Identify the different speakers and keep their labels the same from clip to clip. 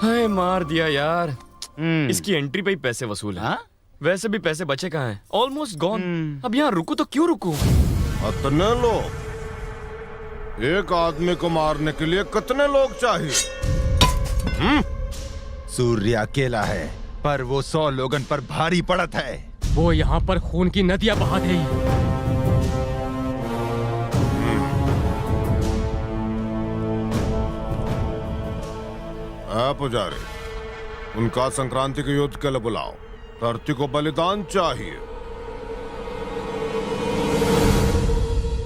Speaker 1: हाय मार दिया यार। इसकी एंट्री पे ही पैसे वसूल है।
Speaker 2: हाँ?
Speaker 1: वैसे भी पैसे बचे कहाँ हैं? Almost gone. अब यहाँ रुकू तो क्यों रुकू?
Speaker 3: कितने लोग? एक आदमी को मारने के लिए कितने लोग चाहिए?
Speaker 4: सूर्य अकेला है, पर वो 100 लोगन पर भारी पड़त है।
Speaker 5: वो यहाँ पर खून की नदियां बहा रही है।
Speaker 3: पुजारी, उनका संक्रांति के युद्ध के लिए बुलाओ। धरती को बलिदान चाहिए।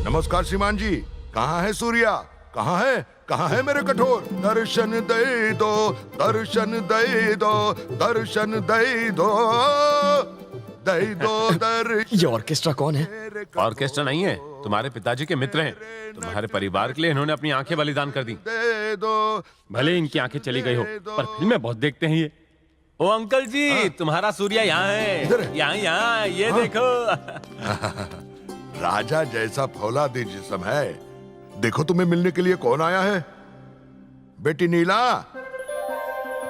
Speaker 4: नमस्कार श्रीमान जी, कहाँ है सूर्या? कहाँ है? कहाँ है मेरे कठोर? दर्शन दे दो, दर्शन दे दो, दर्शन दे दो, दे दो दर्शन।
Speaker 1: ये ऑर्केस्ट्रा कौन है?
Speaker 6: ऑर्केस्ट्रा नहीं है, तुम्हारे पिताजी के मित्र हैं। तुम्हारे परिवार के लिए इन्होंने अपनी आंखें बलिदान कर दी।
Speaker 4: दे दो।
Speaker 6: भले इनकी आंखें चली गई हो, पर फिल्में बहुत देखते हैं ये। ओ अंकल जी, तुम्हारा सूर्या यहाँ है। यहाँ ये देखो।
Speaker 4: राजा जैसा फौलादी जिस्म है। देखो तुम्हें मिलने के लिए कौन आया है। बेटी नीला,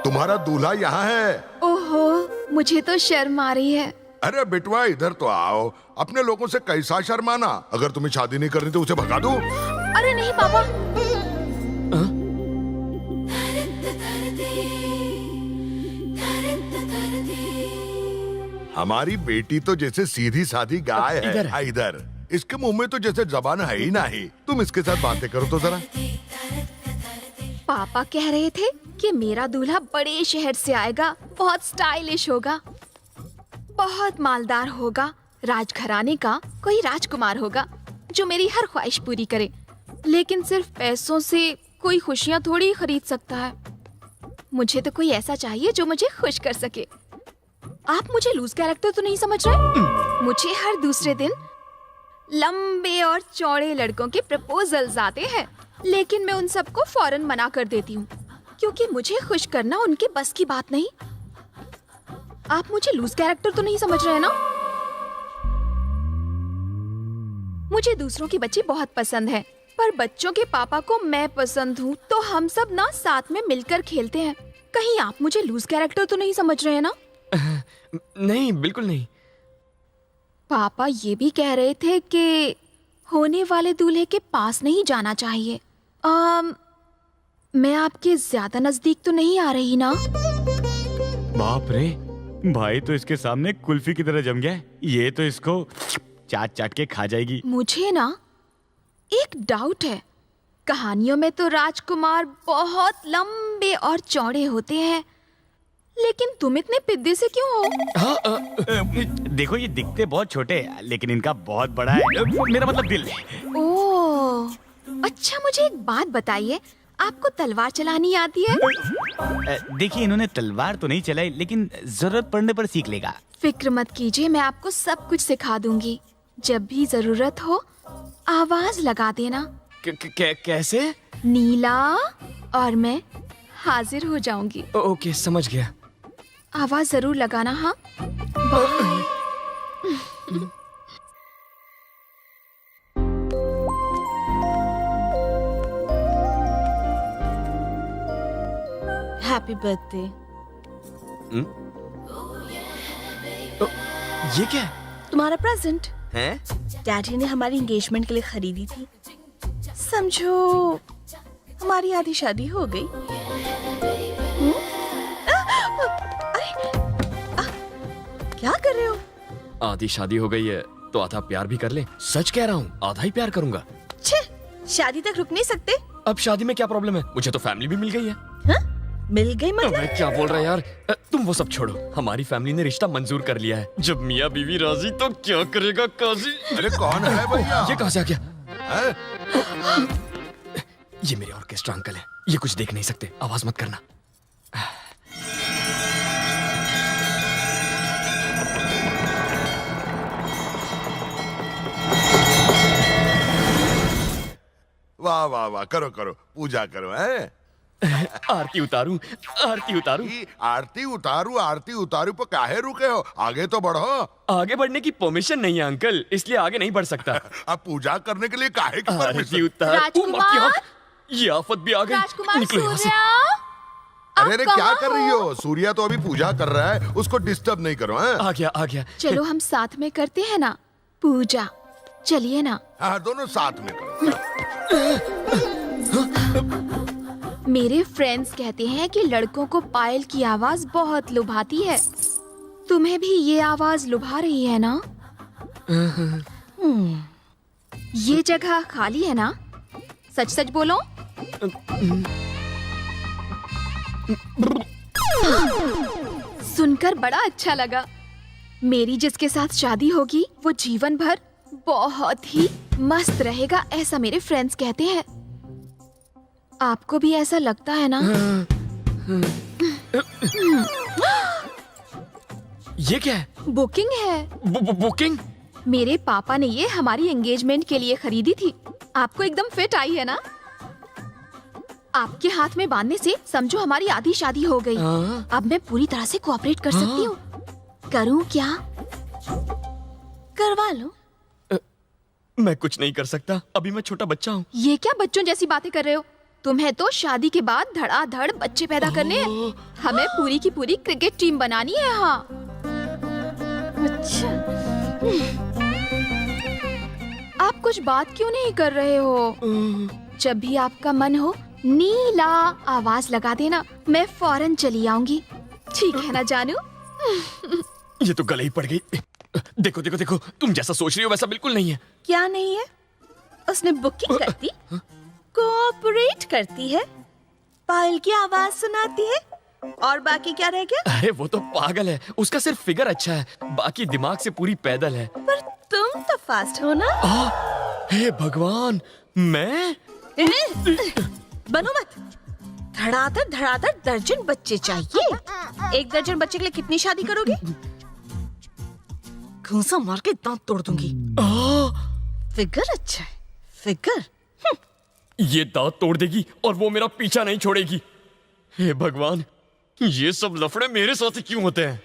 Speaker 4: तुम्हारा दूल्हा यहाँ है।
Speaker 7: ओहो, मुझे तो शर्म आ रही है।
Speaker 4: अरे बेटवा इधर तो आओ। अपने लोगों से कैसा शर्माना। अगर तुम्हें शादी नहीं करनी तो उसे भगा दो।
Speaker 7: अरे नहीं पापा।
Speaker 4: हमारी बेटी तो जैसे सीधी सादी गाय है। इधर इसके मुंह में तो जैसे जबान है ही नहीं। तुम इसके साथ बातें करो तो जरा।
Speaker 7: पापा कह रहे थे कि मेरा दूल्हा बड़े शहर से आएगा, बहुत स्टाइलिश होगा, बहुत मालदार होगा, राजघराने का कोई राजकुमार होगा जो मेरी हर ख्वाहिश पूरी करे। लेकिन सिर्फ पैसों से कोई खुशियाँ थोड़ी खरीद सकता है। मुझे तो कोई ऐसा चाहिए जो मुझे खुश कर सके। आप मुझे लूज कैरेक्टर तो नहीं समझ रहे? मुझे हर दूसरे दिन लंबे और चौड़े लड़कों के प्रपोजल्स आते हैं, लेकिन मैं उन सबको फौरन मना कर देती हूँ, क्योंकि मुझे खुश करना उनके बस की बात नहीं। आप मुझे लूज कैरेक्टर तो नहीं समझ रहे ना? मुझे दूसरों के बच्चे बहुत पसंद हैं, पर बच्चों के पापा को मैं पसंद हूँ, तो हम सब ना साथ में मिलकर खेलते हैं। कहीं आप मुझे लूज कैरेक्टर तो नहीं समझ रहे हैं ना?
Speaker 1: नहीं, बिल्कुल नहीं।
Speaker 7: पापा ये भी कह रहे थे कि होने वाले दूल्हे के पास नहीं जाना चाहिए। मैं आपके ज्यादा नजदीक तो नहीं आ रही ना?
Speaker 2: बाप रे, भाई तो इसके सामने कुल्फी की तरह जम गया है। ये तो इसको चाट चाट के खा जाएगी।
Speaker 7: मुझे ना एक डाउट है। कहानियों में तो राजकुमार बहुत लंबे और चौड़े होते हैं, लेकिन तुम इतने पिद्दे से क्यों हो?
Speaker 2: देखो ये दिखते बहुत छोटे हैं, लेकिन इनका बहुत बड़ा है। मेरा मतलब दिल है।
Speaker 7: ओह, अच्छा मुझे एक बात बताइए, आपको तलवार चलानी आती है?
Speaker 2: देखिए इन्होंने तलवार तो नहीं चलाई, लेकिन जरूरत पड़ने पर सीख लेगा।
Speaker 7: फिक्र मत कीजिए, मैं आपको सब कुछ सिखा दूंगी। जब भी जरूरत हो आवाज लगा देना।
Speaker 1: कैसे?
Speaker 7: नीला और मैं हाजिर हो जाऊंगी।
Speaker 1: ओके, समझ गया।
Speaker 7: आवाज जरूर लगाना। हाँ, बाय।
Speaker 8: Happy birthday.
Speaker 1: ये क्या है?
Speaker 8: तुम्हारा प्रेजेंट
Speaker 1: हैं?
Speaker 8: डैडी ने हमारी एंगेजमेंट के लिए खरीदी थी। समझो हमारी आधी शादी हो गई। क्या कर रहे हो?
Speaker 1: आधी शादी हो गई है तो आधा प्यार भी कर ले। सच कह रहा हूँ, आधा ही प्यार करूंगा।
Speaker 8: छे, शादी तक रुक नहीं सकते?
Speaker 1: अब शादी में क्या प्रॉब्लम है? मुझे तो फैमिली भी मिल गई है।
Speaker 8: हा? मिल गई मतलब?
Speaker 1: अबे क्या बोल रहा है यार? तुम वो सब छोड़ो, हमारी फैमिली ने रिश्ता मंजूर कर लिया है। जब मियाँ बीवी राजी तो क्या करेगा काजी?
Speaker 4: अरे कौन है भैया?
Speaker 1: ये कहाँ से आ गया?
Speaker 4: है?
Speaker 1: ये मेरे ऑर्केस्ट्रा अंकल है। ये कुछ देख नहीं सकते, आवाज मत करना।
Speaker 4: वाह वाह वाह, करो करो, पूजा करो। है
Speaker 1: आरती उतारूं, आरती उतारूं।
Speaker 4: आरती उतारू, आरती उतारू पर काहे रुके हो? आगे तो बढ़ो।
Speaker 1: आगे बढ़ने की परमिशन नहीं है अंकल, इसलिए आगे नहीं बढ़ सकता।
Speaker 4: अब पूजा करने के लिए काहे की
Speaker 1: आरती
Speaker 4: परमिशन?
Speaker 1: उतार।
Speaker 7: राजकुमार!
Speaker 1: ये आफत भी आ गई।
Speaker 7: राजकुमार
Speaker 1: निकलो यहाँ से।
Speaker 7: सूर्या,
Speaker 4: अरे अरे क्या
Speaker 7: कहाँ
Speaker 4: कर रही हो? सूर्या तो अभी पूजा कर रहा है, उसको डिस्टर्ब नहीं करो। हैं?
Speaker 1: आ गया।
Speaker 7: चलो हम साथ में करते हैं ना पूजा, चलिए ना।
Speaker 4: हाँ, दोनों साथ में करो।
Speaker 7: मेरे फ्रेंड्स कहते हैं कि लड़कों को पायल की आवाज बहुत लुभाती है। तुम्हें भी ये आवाज लुभा रही है ना? ये जगह खाली है ना? सच सच बोलो। सुनकर बड़ा अच्छा लगा। मेरी जिसके साथ शादी होगी वो जीवन भर बहुत ही मस्त रहेगा, ऐसा मेरे फ्रेंड्स कहते हैं। आपको भी ऐसा लगता है ना?
Speaker 1: ये क्या है?
Speaker 7: बुकिंग है।
Speaker 1: बुकिंग?
Speaker 7: मेरे पापा ने ये हमारी एंगेजमेंट के लिए खरीदी थी। आपको एकदम फिट आई है ना? आपके हाथ में बांधने से समझो हमारी आधी शादी हो गई। अब मैं पूरी तरह से कोऑपरेट कर सकती हूँ। करूँ क्या? करवा लो।
Speaker 1: मैं कुछ नहीं कर सकता, अभी मैं छोटा बच्चा हूँ।
Speaker 7: ये क्या बच्चों जैसी बातें कर रहे हो? तुम्हें तो शादी के बाद धड़ाधड़ बच्चे पैदा करने हैं। हमें पूरी की पूरी क्रिकेट टीम बनानी है यहाँ। अच्छा, आप कुछ बात क्यों नहीं कर रहे हो? जब भी आपका मन हो नीला आवाज लगा देना, मैं फौरन चली आऊंगी। ठीक है ना जानू?
Speaker 1: ये तो गले ही पड़ गई। देखो देखो देखो, तुम जैसा सोच रही हो वैसा बिल्कुल नहीं है।
Speaker 8: क्या नहीं है? उसने बुकिंग करती, कोऑपरेट करती है, पायल की आवाज सुनाती है, और बाकी क्या रह गया?
Speaker 1: अरे वो तो पागल है, उसका सिर्फ फिगर अच्छा है, बाकी दिमाग से पूरी पैदल है।
Speaker 8: पर तुम तो फास्ट हो ना?
Speaker 1: हे भगवान, मैं?
Speaker 8: बनो मत। धड़ाधड़ दर्जन बच्चे चाहिए। एक दर्जन बच्चे के लिए कितनी शादी करोगे? घूंसा मार के दांत तोड़ दूंगी। फिगर अच्छा है, फिगर।
Speaker 1: ये दांत तोड़ देगी और वो मेरा पीछा नहीं छोड़ेगी। हे भगवान, ये सब लफड़े मेरे साथ क्यों होते हैं?